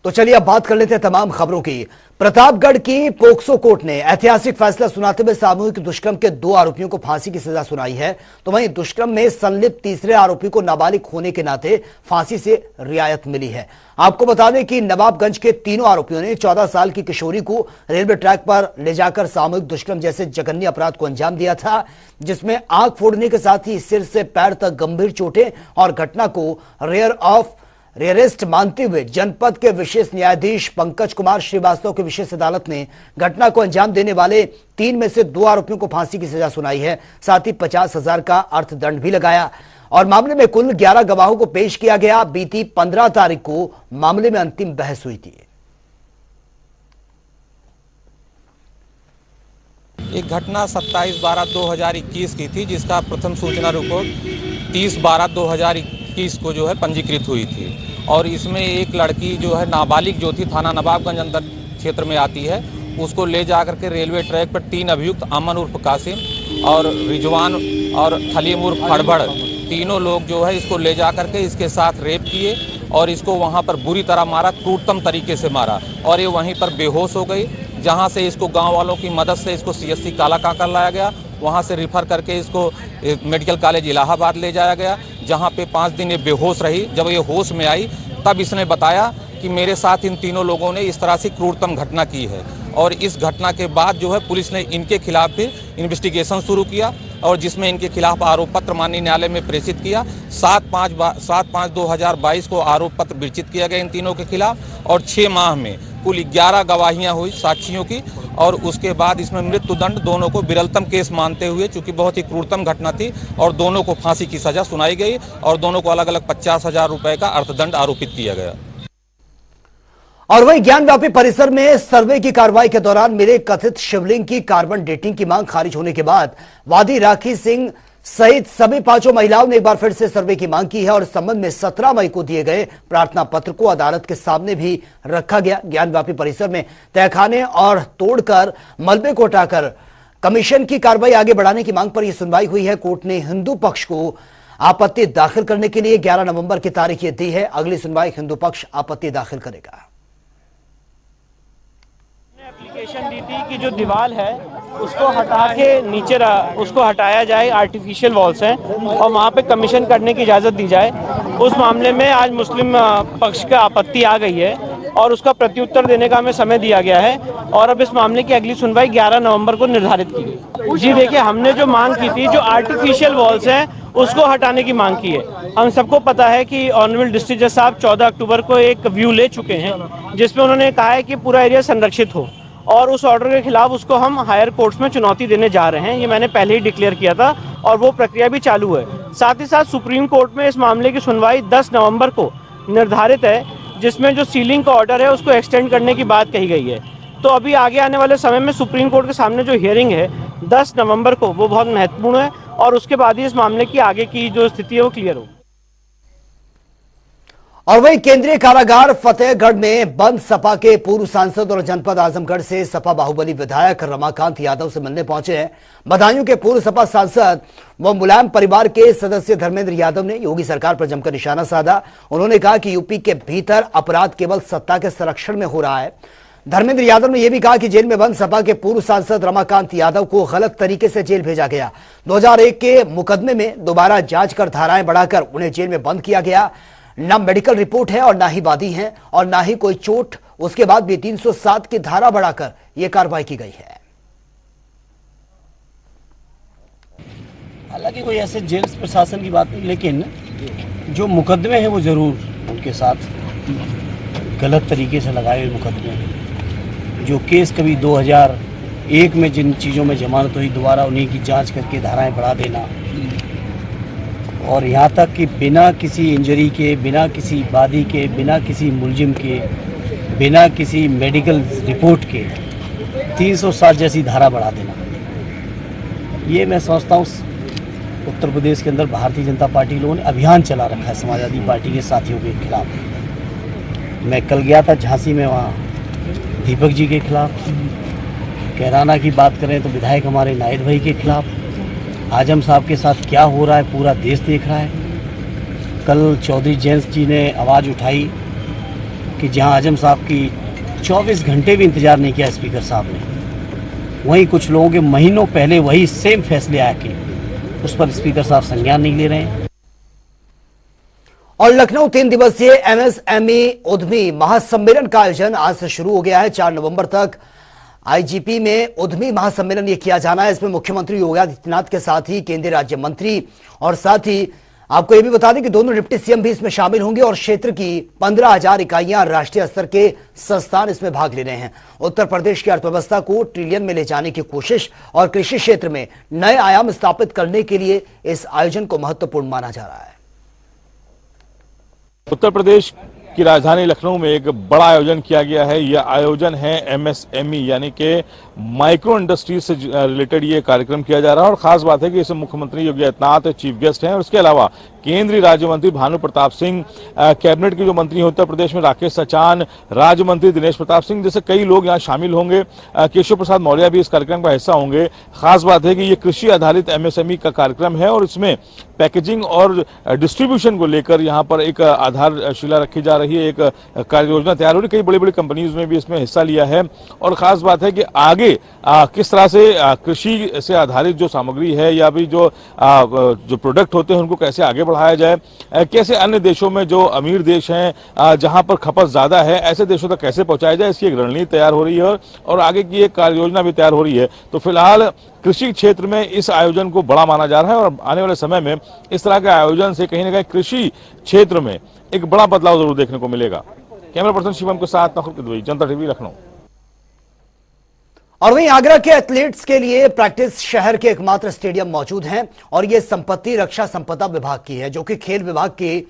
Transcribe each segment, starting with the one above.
तो चलिए अब बात कर लेते हैं तमाम खबरों की। प्रतापगढ़ की पोक्सो कोर्ट ने ऐतिहासिक फैसला सुनाते हुए सामूहिक दुष्कर्म के 2 आरोपियों को फांसी की सजा सुनाई है। तो वहीं दुष्कर्म में संलिप्त तीसरे आरोपी को नाबालिग होने के नाते फांसी से रियायत मिली है। आपको बता दें कि नवाबगंज के तीनों आरोपियों ने 14 साल की किशोरी को रेलवे ट्रैक पर ले जाकर सामूहिक दुष्कर्म जैसे जघन्य अपराध को अंजाम दिया था, जिसमें आंख फोड़ने के साथ ही सिर से पैर तक गंभीर चोटें और घटना को रेयरेस्ट मानते हुए जनपद के विशेष न्यायाधीश पंकज कुमार श्रीवास्तव की विशेष अदालत ने घटना को अंजाम देने वाले 3 में से 2 आरोपियों को फांसी की सजा सुनाई है। साथ ही 50,000 का अर्थदंड भी लगाया और मामले में कुल 11 गवाहों को पेश किया गया। बीती 15 तारीख को मामले में अंतिम बहस हुई थी। एक घटना 27/12/2021 की थी, जिसका प्रथम सूचना रिपोर्ट 30/12/2021 को जो है पंजीकृत हुई थी। और इसमें एक लड़की जो है नाबालिग जो थी, थाना नवाबगंज अंदर क्षेत्र में आती है, उसको ले जाकर के रेलवे ट्रैक पर 3 अभियुक्त अमन उर्फ कासिम और रिजवान और खलीम उर्फ खड़बड़, तीनों लोग जो है इसको ले जाकर के इसके साथ रेप किए और इसको वहाँ पर बुरी तरह मारा, क्रूरतम तरीके से मारा और ये वहीं पर बेहोश हो गई। जहाँ से इसको गांव वालों की मदद से इसको CSC काला कांकर लाया गया, वहाँ से रिफ़र करके इसको मेडिकल कॉलेज इलाहाबाद ले जाया गया, जहाँ पे 5 दिन ये बेहोश रही। जब ये होश में आई तब इसने बताया कि मेरे साथ इन तीनों लोगों ने इस तरह से क्रूरतम घटना की है। और इस घटना के बाद जो है पुलिस ने इनके खिलाफ फिर इन्वेस्टिगेशन शुरू किया और जिसमें इनके खिलाफ आरोप पत्र माननीय न्यायालय में प्रेषित किया। 7/5/2022 को आरोप पत्र विरचित किया गया इन तीनों के खिलाफ और 6 माह में कुल 11 गवाहियां हुई साक्षियों की। और उसके बाद इसमें मृत्युदंड दोनों को विरलतम केस मानते हुए, चूंकि बहुत ही क्रूरतम घटना थी, और दोनों को फांसी की सजा सुनाई गई और दोनों को अलग अलग 50,000 रुपए का अर्थदंड आरोपित किया गया। और वहीं ज्ञानव्यापी परिसर में सर्वे की कार्रवाई के दौरान मिले कथित शिवलिंग की कार्बन डेटिंग की मांग खारिज होने के बाद वादी राखी सिंह सहित सभी 5 महिलाओं ने एक बार फिर से सर्वे की मांग की है और इस संबंध में 17 मई को दिए गए प्रार्थना पत्र को अदालत के सामने भी रखा गया। ज्ञानव्यापी परिसर में तहखाने और तोड़कर मलबे को हटाकर कमीशन की कार्रवाई आगे बढ़ाने की मांग पर यह सुनवाई हुई है। कोर्ट ने हिंदू पक्ष को आपत्ति दाखिल करने के लिए 11 नवंबर की तारीख दी है। अगली सुनवाई हिंदू पक्ष आपत्ति दाखिल करेगा। एप्लीकेशन दी थी कि जो दीवार है उसको हटा के नीचे उसको हटाया जाए, आर्टिफिशियल वॉल्स हैं, और वहाँ पे कमीशन करने की इजाज़त दी जाए। उस मामले में आज मुस्लिम पक्ष का आपत्ति आ गई है और उसका प्रत्युत्तर देने का हमें समय दिया गया है और अब इस मामले की अगली सुनवाई 11 नवंबर को निर्धारित की गई। जी देखिए, हमने जो मांग की थी, जो आर्टिफिशियल वॉल्स हैं उसको हटाने की मांग की है। हम सबको पता है कि ऑनरेबल डिस्ट्रिक्ट जज साहब 14 अक्टूबर को एक व्यू ले चुके हैं जिसमें उन्होंने कहा है कि पूरा एरिया संरक्षित हो और उस ऑर्डर के खिलाफ उसको हम हायर कोर्ट्स में चुनौती देने जा रहे हैं। ये मैंने पहले ही डिक्लेयर किया था और वो प्रक्रिया भी चालू है। साथ ही साथ सुप्रीम कोर्ट में इस मामले की सुनवाई 10 नवंबर को निर्धारित है, जिसमें जो सीलिंग का ऑर्डर है उसको एक्सटेंड करने की बात कही गई है। तो अभी आगे आने वाले समय में सुप्रीम कोर्ट के सामने जो हियरिंग है 10 नवंबर को, वो बहुत महत्वपूर्ण है और उसके बाद ही इस मामले की आगे की जो स्थिति है वो क्लियर होगी। और वहीं केंद्रीय कारागार फतेहगढ़ में बंद सपा के पूर्व सांसद और जनपद आजमगढ़ से सपा बाहुबली विधायक रमाकांत यादव से मिलने पहुंचे हैं। बदायूं के पूर्व सपा सांसद व मुलायम परिवार के सदस्य धर्मेंद्र यादव ने योगी सरकार पर जमकर निशाना साधा। उन्होंने कहा कि यूपी के भीतर अपराध केवल सत्ता के संरक्षण में हो रहा है। धर्मेंद्र यादव ने यह भी कहा कि जेल में बंद सपा के पूर्व सांसद रमाकांत यादव को गलत तरीके से जेल भेजा गया। 2001 के मुकदमे में दोबारा जांच कर धाराएं बढ़ाकर उन्हें जेल में बंद किया गया। ना मेडिकल रिपोर्ट है और ना ही वादी है और ना ही कोई चोट। उसके बाद भी 307 की धारा बढ़ाकर यह कार्रवाई की गई है। हालांकि कोई ऐसे जेल प्रशासन की बात नहीं, लेकिन जो मुकदमे हैं वो जरूर उनके साथ गलत तरीके से लगाए हुए मुकदमे हैं। जो केस कभी 2001 में जिन चीज़ों में जमानत हुई, दोबारा उन्हीं की जांच करके धाराएं बढ़ा देना और यहाँ तक कि बिना किसी इंजरी के, बिना किसी वादी के, बिना किसी मुलजिम के, बिना किसी मेडिकल रिपोर्ट के 307 जैसी धारा बढ़ा देना, ये मैं समझता हूँ उत्तर प्रदेश के अंदर भारतीय जनता पार्टी लोगों ने अभियान चला रखा है समाजवादी पार्टी के साथियों के खिलाफ। मैं कल गया था झांसी में, वहाँ दीपक जी के खिलाफ, कैराना की बात करें तो विधायक हमारे नायद भाई के खिलाफ, आजम साहब के साथ क्या हो रहा है पूरा देश देख रहा है। कल चौधरी जेंस जी ने आवाज़ उठाई कि जहां आजम साहब की 24 घंटे भी इंतजार नहीं किया स्पीकर साहब ने, वहीं कुछ लोगों के महीनों पहले वही सेम फैसले आके उस पर स्पीकर साहब संज्ञान नहीं ले रहे हैं। और लखनऊ 3 दिवसीय एमएसएमई उद्यमी महासम्मेलन का आयोजन आज से शुरू हो गया है। 4 नवंबर तक आईजीपी में उद्यमी महासम्मेलन ये किया जाना है। इसमें मुख्यमंत्री योगी आदित्यनाथ के साथ ही केंद्रीय राज्य मंत्री और साथ ही आपको ये भी बता दें कि दोनों डिप्टी सीएम भी इसमें शामिल होंगे और क्षेत्र की 15,000 इकाइयां राष्ट्रीय स्तर के संस्थान इसमें भाग ले रहे हैं। उत्तर प्रदेश की अर्थव्यवस्था को ट्रिलियन में ले जाने की कोशिश और कृषि क्षेत्र में नए आयाम स्थापित करने के लिए इस आयोजन को महत्वपूर्ण माना जा रहा है। उत्तर प्रदेश की राजधानी लखनऊ में एक बड़ा आयोजन किया गया है। यह आयोजन है एमएसएमई यानी कि माइक्रो इंडस्ट्रीज से रिलेटेड ये कार्यक्रम किया जा रहा है और खास बात है कि इसमें मुख्यमंत्री योगी आदित्यनाथ चीफ गेस्ट हैं और इसके अलावा केंद्रीय राज्य मंत्री भानु प्रताप सिंह, कैबिनेट के जो मंत्री हैं उत्तर प्रदेश में राकेश सचान, राज्य मंत्री दिनेश प्रताप सिंह जैसे कई लोग यहाँ शामिल होंगे। केशव प्रसाद मौर्य भी इस कार्यक्रम का हिस्सा होंगे। खास बात है कि ये कृषि आधारित एमएसएमई का कार्यक्रम है और इसमें पैकेजिंग और डिस्ट्रीब्यूशन को लेकर यहाँ पर एक आधारशिला रखी जा रही है, एक कार्य योजना तैयार हो रही है। कई बड़ी बड़ी कंपनीज ने भी इसमें हिस्सा लिया है और खास बात है कि आगे किस तरह से कृषि से आधारित जो सामग्री है या भी जो प्रोडक्ट होते हैं उनको कैसे आगे बढ़ाया जाए, कैसे अन्य देशों में जो अमीर देश हैं जहां पर खपत ज्यादा है ऐसे देशों तक कैसे पहुंचाया जाए, इसकी एक रणनीति तैयार हो रही है और आगे की एक कार्य योजना भी तैयार हो रही है। तो फिलहाल कृषि क्षेत्र में इस आयोजन को बड़ा माना जा रहा है और आने वाले समय में इस तरह के आयोजन से कहीं ना कहीं कृषि क्षेत्र में एक बड़ा बदलाव जरूर देखने को मिलेगा। कैमरा पर्सन शिवम के साथ नखुल किदवई, जनता टीवी, लखनऊ। और वहीं आगरा के एथलीट्स के लिए प्रैक्टिस शहर के एकमात्र स्टेडियम मौजूद हैं और यह संपत्ति रक्षा संपदा विभाग की है, जो कि खेल विभाग की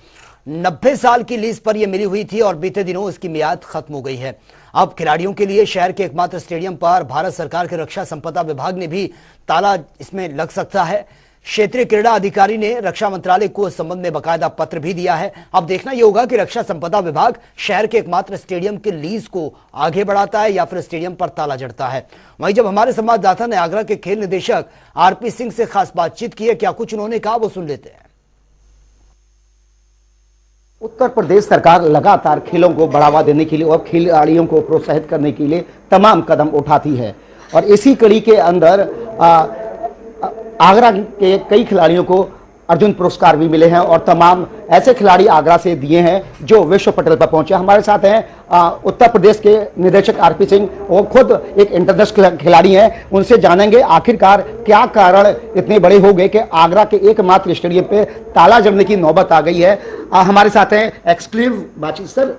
90 साल की लीज पर यह मिली हुई थी और बीते दिनों इसकी मियाद खत्म हो गई है। अब खिलाड़ियों के लिए शहर के एकमात्र स्टेडियम पर भारत सरकार के रक्षा संपदा विभाग ने भी ताला इसमें लग सकता है। क्षेत्रीय क्रीड़ा अधिकारी ने रक्षा मंत्रालय को इस संबंध में बाकायदा पत्र भी दिया है। अब देखना यह होगा कि रक्षा संपदा विभाग शहर के एकमात्र स्टेडियम के लीज को आगे बढ़ाता है या फिर स्टेडियम पर ताला जड़ता है। वहीं जब हमारे संवाददाता ने आगरा के खेल निदेशक आरपी सिंह से खास बातचीत की है, क्या कुछ उन्होंने कहा वो सुन लेते हैं। उत्तर प्रदेश सरकार लगातार खेलों को बढ़ावा देने के लिए और खिलाड़ियों को प्रोत्साहित करने के लिए तमाम कदम उठाती है और इसी कड़ी के अंदर आगरा के कई खिलाड़ियों को अर्जुन पुरस्कार भी मिले हैं और तमाम ऐसे खिलाड़ी आगरा से दिए हैं जो विश्व पटल पर पहुंचे। हमारे साथ हैं उत्तर प्रदेश के निदेशक आरपी सिंह, वो खुद एक इंटरनेशनल खिलाड़ी हैं। उनसे जानेंगे आखिरकार क्या कारण इतने बड़े हो गए कि आगरा के एकमात्र स्टेडियम पे ताला जमने की नौबत आ गई है। हमारे साथ हैं एक्सक्लूसिव बातचीत। सर,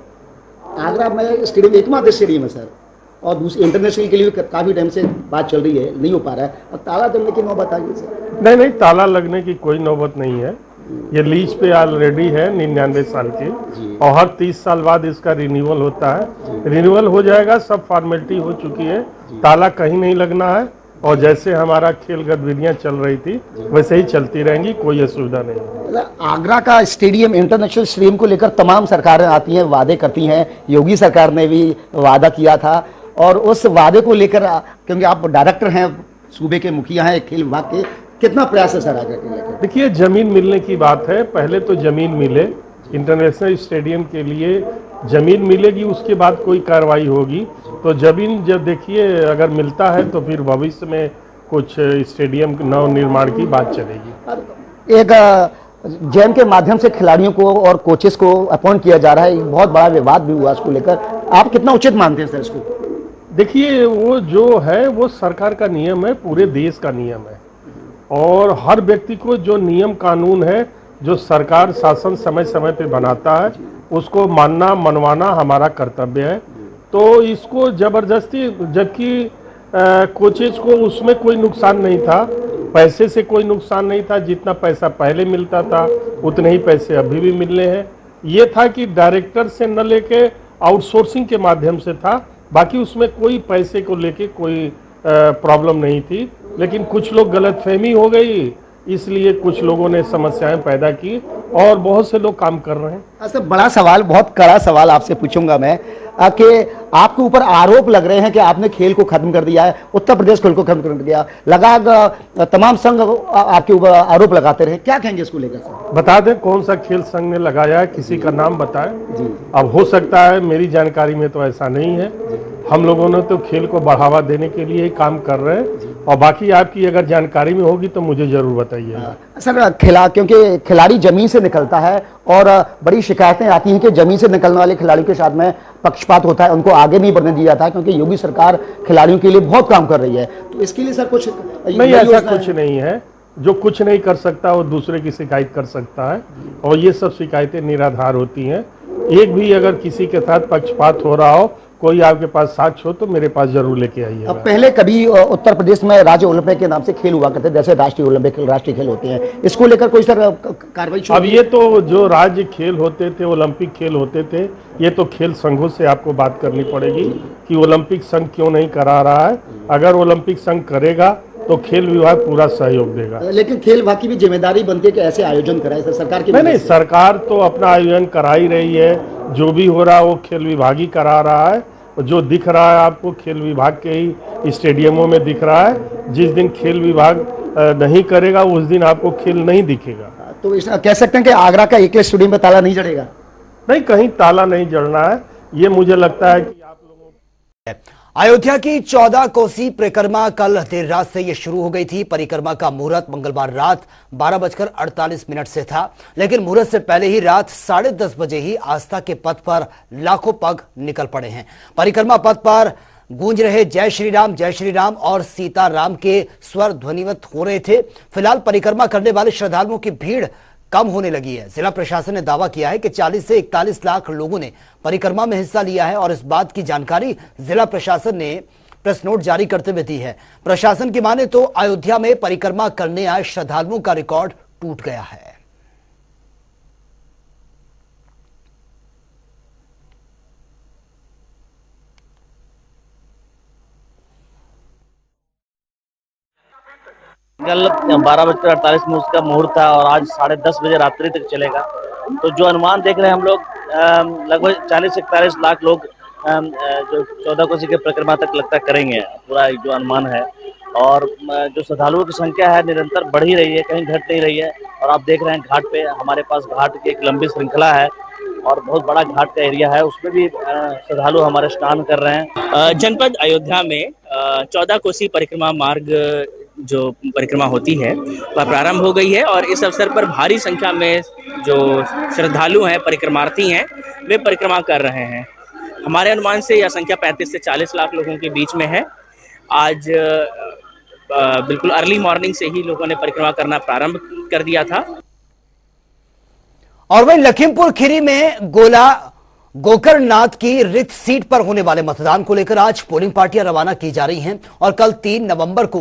आगरा में स्टेडियम एकमात्र स्टेडियम है सर, और दूसरी इंटरनेशनल के लिए काफ़ी टाइम से बात चल रही है, नहीं हो पा रहा है और ताला जमने की नौबत आ गई सर। नहीं, ताला लगने की कोई नौबत नहीं है। ये लीज पे ऑलरेडी है 99 साल की और हर 30 साल बाद इसका रिन्यूअल होता है। रिन्यूअल हो जाएगा, सब फॉर्मेलिटी हो चुकी है, ताला कहीं नहीं लगना है और जैसे हमारा खेल गतिविधियां चल रही थी वैसे ही चलती रहेंगी, कोई असुविधा नहीं। आगरा का स्टेडियम, इंटरनेशनल स्टेडियम को लेकर तमाम सरकारें आती हैं, वादे करती हैं। योगी सरकार ने भी वादा किया था और उस वादे को लेकर, क्योंकि आप डायरेक्टर हैं, सूबे के मुखिया हैं खेल विभाग के, कितना प्रयास है सर आगरा के लेकर? देखिए, जमीन मिलने की बात है, पहले तो जमीन मिले, इंटरनेशनल स्टेडियम के लिए जमीन मिलेगी, उसके बाद कोई कार्रवाई होगी। तो जमीन जब देखिए अगर मिलता है तो फिर भविष्य में कुछ स्टेडियम नव निर्माण की बात चलेगी। एक जैम के माध्यम से खिलाड़ियों को और कोचेस को अपॉइंट किया जा रहा है, बहुत बड़ा विवाद भी हुआ इसको लेकर, आप कितना उचित मानते हैं सर इसको? देखिए, वो जो है वो सरकार का नियम है, पूरे देश का नियम है और हर व्यक्ति को जो नियम कानून है जो सरकार शासन समय समय पे बनाता है उसको मानना मनवाना हमारा कर्तव्य है। तो इसको जबरदस्ती, जबकि कोचेज को उसमें कोई नुकसान नहीं था, पैसे से कोई नुकसान नहीं था, जितना पैसा पहले मिलता था उतने ही पैसे अभी भी मिलने हैं। ये था कि डायरेक्टर से न लेके आउटसोर्सिंग के माध्यम से था, बाकी उसमें कोई पैसे को लेके कोई प्रॉब्लम नहीं थी। लेकिन कुछ लोग गलतफहमी हो गई, इसलिए कुछ लोगों ने समस्याएं पैदा की और बहुत से लोग काम कर रहे हैं। अच्छा, बड़ा सवाल, बहुत कड़ा सवाल आपसे पूछूंगा मैं। कि आपके ऊपर आरोप लग रहे हैं कि आपने खेल को खत्म कर दिया है, उत्तर प्रदेश खेल को खत्म कर दिया, लगा तमाम संघ आपके ऊपर आरोप लगाते रहे, क्या कहेंगे इसको लेकर सर? बता दें कौन सा खेल संघ ने लगाया है, किसी का नाम बताएं। जी। अब हो सकता है मेरी जानकारी में तो ऐसा नहीं है, हम लोगों ने तो खेल को बढ़ावा देने के लिए ही काम कर रहे हैं, और बाकी आपकी अगर जानकारी में होगी तो मुझे जरूर बताइएगा। सर क्योंकि खिलाड़ी जमीन से निकलता है और बड़ी शिकायतें आती हैं कि जमीन से निकलने वाले खिलाड़ियों के साथ में पक्षपात होता है, उनको आगे नहीं बढ़ने दिया जाता है, क्योंकि योगी सरकार खिलाड़ियों के लिए बहुत काम कर रही है, तो इसके लिए सर कुछ नहीं, ऐसा कुछ नहीं है। जो कुछ नहीं कर सकता वो दूसरे की शिकायत कर सकता है, और ये सब शिकायतें निराधार होती हैं। एक भी अगर किसी के साथ पक्षपात हो रहा हो, कोई आपके पास साक्ष्य हो तो मेरे पास जरूर लेके आइए। अब पहले कभी उत्तर प्रदेश में राज्य ओलंपिक के नाम से खेल हुआ करते, जैसे राष्ट्रीय ओलंपिक राष्ट्रीय खेल होते हैं, इसको लेकर कोई सर कार्रवाई? अब ये तो जो राज्य खेल होते थे, ओलंपिक खेल होते थे, ये तो खेल संघों से आपको बात करनी पड़ेगी कि ओलंपिक संघ क्यों नहीं करा रहा है। अगर ओलंपिक संघ करेगा तो खेल विभाग पूरा सहयोग देगा। लेकिन खेल विभाग की भी जिम्मेदारी बनती है कि ऐसे आयोजन कराए सर, सरकार की नहीं, सरकार तो अपना आयोजन करा ही रही है। जो भी हो रहा है वो खेल विभाग ही करा रहा है, जो दिख रहा है आपको खेल विभाग के ही स्टेडियमों में दिख रहा है। जिस दिन खेल विभाग नहीं करेगा उस दिन आपको खेल नहीं दिखेगा। तो कह सकते हैं कि आगरा का एकल स्टेडियम में ताला नहीं जड़ेगा? नहीं, कहीं ताला नहीं जड़ना है, ये मुझे लगता है कि आप लोगों। अयोध्या की 14 कोसी परिक्रमा कल देर रात से ये शुरू हो गई थी। परिक्रमा का मुहूर्त मंगलवार रात 12:48 से था, लेकिन मुहूर्त से पहले ही रात 10:30 बजे ही आस्था के पथ पर लाखों पग निकल पड़े हैं। परिक्रमा पथ पर गूंज रहे जय श्री राम और सीताराम के स्वर ध्वनिवत हो रहे थे। फिलहाल परिक्रमा करने वाले श्रद्धालुओं की भीड़ कम होने लगी है। जिला प्रशासन ने दावा किया है कि 40 से 41 लाख लोगों ने परिक्रमा में हिस्सा लिया है, और इस बात की जानकारी जिला प्रशासन ने प्रेस नोट जारी करते हुए दी है। प्रशासन की माने तो अयोध्या में परिक्रमा करने आए श्रद्धालुओं का रिकॉर्ड टूट गया है। कल 12:48 में उसका मुहूर्त था और आज 10:30 बजे रात्रि तक चलेगा। तो जो अनुमान देख रहे हैं हम लोग, लगभग 40 से 41 लाख लोग जो 14 कोसी के परिक्रमा तक लगता करेंगे, पूरा जो अनुमान है। और जो श्रद्धालुओं की संख्या है निरंतर बढ़ ही रही है, कहीं घट नहीं रही है। और आप देख रहे हैं घाट पे हमारे पास घाट की एक लंबी श्रृंखला है और बहुत बड़ा घाट का एरिया है, उसमें भी श्रद्धालु हमारे स्नान कर रहे हैं। जनपद अयोध्या में 14 कोसी परिक्रमा मार्ग जो परिक्रमा होती है वह प्रारंभ हो गई है, और इस अवसर पर भारी संख्या में जो श्रद्धालु हैं, परिक्रमार्थी हैं, वे परिक्रमा कर रहे हैं। हमारे अनुमान से यह संख्या 35 से 40 लाख लोगों के बीच में है। आज बिल्कुल अर्ली मॉर्निंग से ही लोगों ने परिक्रमा करना प्रारंभ कर दिया था। और वहीं लखीमपुर खीरी में गोकर्णनाथ की रिक्त सीट पर होने वाले मतदान को लेकर आज पोलिंग पार्टियां रवाना की जा रही हैं, और कल 3 नवंबर को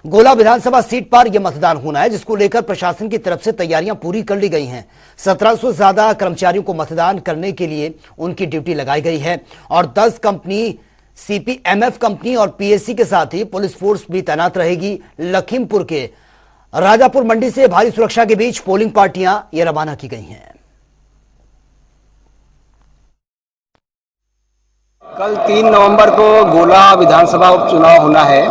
गोला विधानसभा सीट पर यह मतदान होना है, जिसको लेकर प्रशासन की तरफ से तैयारियां पूरी कर ली गई हैं। 1700 से ज्यादा कर्मचारियों को मतदान करने के लिए उनकी ड्यूटी लगाई गई है, और 10 कंपनी, सीपीएमएफ कंपनी और पीएससी के साथ ही पुलिस फोर्स भी तैनात रहेगी। लखीमपुर के राजापुर मंडी से भारी सुरक्षा के बीच पोलिंग पार्टियां ये रवाना की गई हैं। कल 3 नवंबर को गोला विधानसभा उपचुनाव होना है,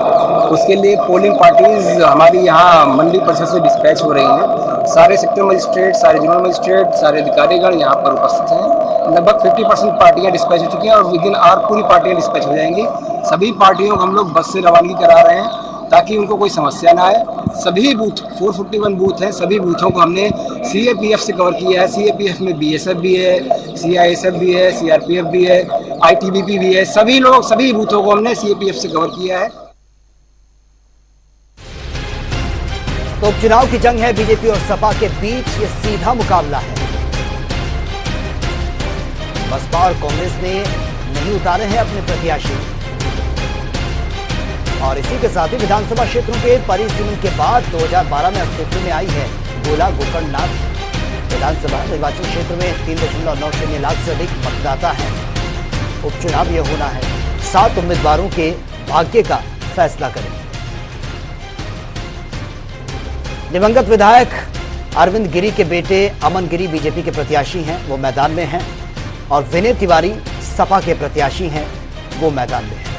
उसके लिए पोलिंग पार्टीज हमारी यहाँ मंडी परिषद से डिस्पैच हो रही हैं। सारे सेक्टर मजिस्ट्रेट, सारे जोनल मजिस्ट्रेट, सारे अधिकारीगण यहाँ पर उपस्थित हैं। लगभग 50% पार्टियाँ डिस्पैच हो चुकी हैं और विद इन आवर पूरी पार्टियाँ डिस्पैच हो जाएंगी। सभी पार्टियों को हम लोग बस से रवानगी करा रहे हैं ताकि उनको कोई समस्या ना आए। सभी बूथ 451 बूथ हैं, सभी बूथों को हमने सीएपीएफ से कवर किया है। सीएपीएफ में बीएसएफ भी है, सीआईएसएफ भी है, सीआरपीएफ भी है, आईटीबीपी भी है। सभी बूथों को हमने सीएपीएफ से कवर किया है। तो उपचुनाव की जंग है बीजेपी और सपा के बीच, ये सीधा मुकाबला है। बसपा और कांग्रेस ने नहीं उतारे हैं अपने प्रत्याशी, और इसी के साथ ही विधानसभा क्षेत्रों के परिसीमन के बाद 2012 में अस्तित्व में आई है गोला-गोकर्णनाथ विधानसभा निर्वाचन क्षेत्र में 3.90 लाख से अधिक मतदाता हैं। उपचुनाव यह होना है 7 उम्मीदवारों के भाग्य का फैसला करें। दिवंगत विधायक अरविंद गिरी के बेटे अमन गिरी बीजेपी के प्रत्याशी हैं, वो मैदान में हैं, और विनय तिवारी सपा के प्रत्याशी हैं वो मैदान में हैं।